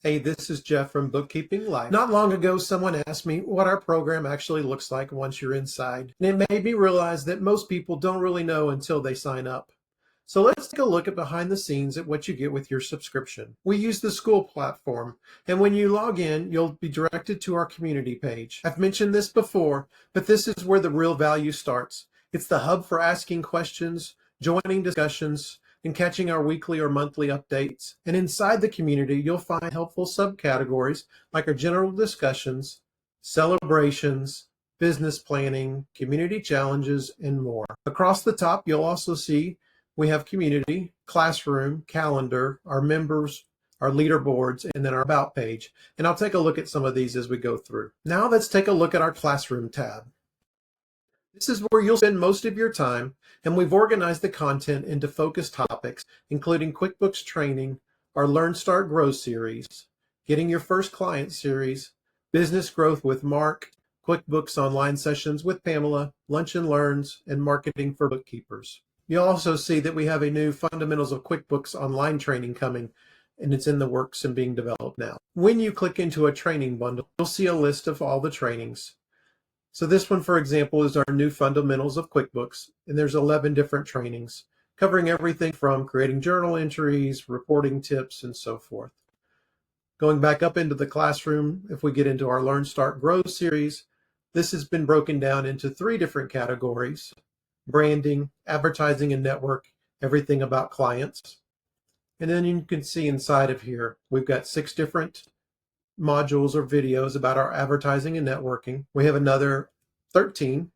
Hey, this is Jeff from Bookkeeping Life. Not long ago, someone asked me what our program actually looks like once you're inside. And it made me realize that most people don't really know until they sign up. So let's take a look at behind the scenes at what you get with your subscription. We use the school platform, and when you log in, you'll be directed to our community page. I've mentioned this before, but this is where the real value starts. It's the hub for asking questions, joining discussions, and catching our weekly or monthly updates. And inside the community, you'll find helpful subcategories like our general discussions, celebrations, business planning, community challenges, and more. Across the top, you'll also see we have community, classroom, calendar, our members, our leaderboards, and then our about page. And I'll take a look at some of these as we go through. Now let's take a look at our classroom tab. This is where you'll spend most of your time, and we've organized the content into focused topics, including QuickBooks training, our Learn, Start, Grow series, Getting Your First Client series, Business Growth with Mark, QuickBooks Online Sessions with Pamela, Lunch and Learns, and Marketing for Bookkeepers. You'll also see that we have a new Fundamentals of QuickBooks online training coming, and it's in the works and being developed now. When you click into a training bundle, you'll see a list of all the trainings. So this one, for example, is our new Fundamentals of QuickBooks, and there's 11 different trainings covering everything from creating journal entries, reporting tips, and so forth. Going back up into the classroom, if we get into our Learn, Start, Grow series, this has been broken down into 3 different categories: branding, advertising and network, everything about clients. And then you can see inside of here, we've got 6 different modules or videos about our advertising and networking. We have another 13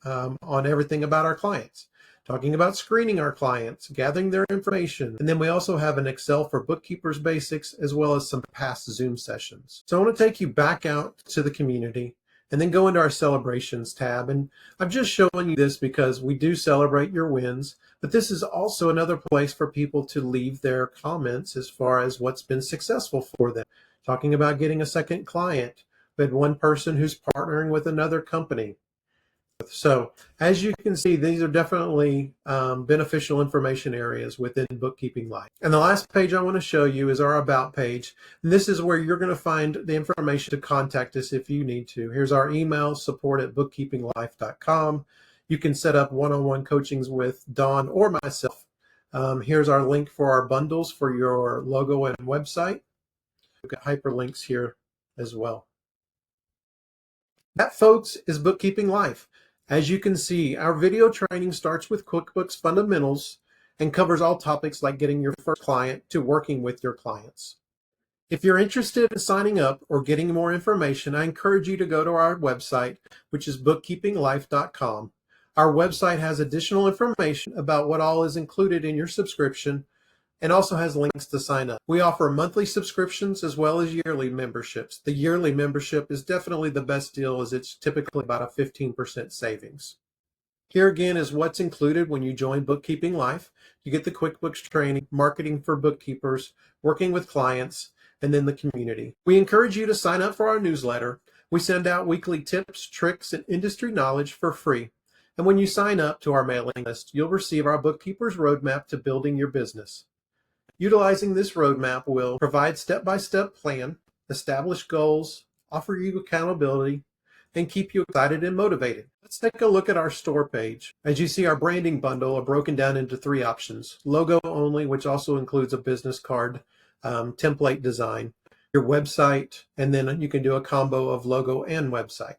on everything about our clients, talking about screening our clients, gathering their information. And then we also have an Excel for bookkeepers basics, as well as some past Zoom sessions. So I want to take you back out to the community and then go into our celebrations tab. And I'm just showing you this because we do celebrate your wins, but this is also another place for people to leave their comments as far as what's been successful for them. Talking about getting a second client. We had one person who's partnering with another company. So as you can see, these are definitely beneficial information areas within Bookkeeping Life. And the last page I want to show you is our About page. And this is where you're going to find the information to contact us if you need to. Here's our email, support@bookkeepinglife.com. You can set up one-on-one coachings with Dawn or myself. Here's our link for our bundles for your logo and website. We've got hyperlinks here as well. That, folks, is Bookkeeping Life. As you can see, our video training starts with QuickBooks fundamentals and covers all topics like getting your first client to working with your clients. If you're interested in signing up or getting more information, I encourage you to go to our website, which is BookkeepingLife.com. Our website has additional information about what all is included in your subscription, and also has links to sign up. We offer monthly subscriptions as well as yearly memberships. The yearly membership is definitely the best deal, as it's typically about a 15% savings. Here again is what's included when you join Bookkeeping Life. You get the QuickBooks training, marketing for bookkeepers, working with clients, and then the community. We encourage you to sign up for our newsletter. We send out weekly tips, tricks, and industry knowledge for free. And when you sign up to our mailing list, you'll receive our Bookkeepers Roadmap to building your business. Utilizing this roadmap will provide step-by-step plan, establish goals, offer you accountability, and keep you excited and motivated. Let's take a look at our store page. As you see, our branding bundle are broken down into 3 options: logo only, which also includes a business card, template design, your website, and then you can do a combo of logo and website.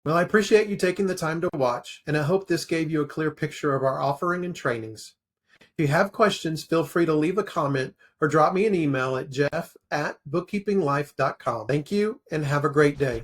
Well, I appreciate you taking the time to watch, and I hope this gave you a clear picture of our offering and trainings. If you have questions, feel free to leave a comment or drop me an email at jeff@bookkeepinglife.com. Thank you and have a great day.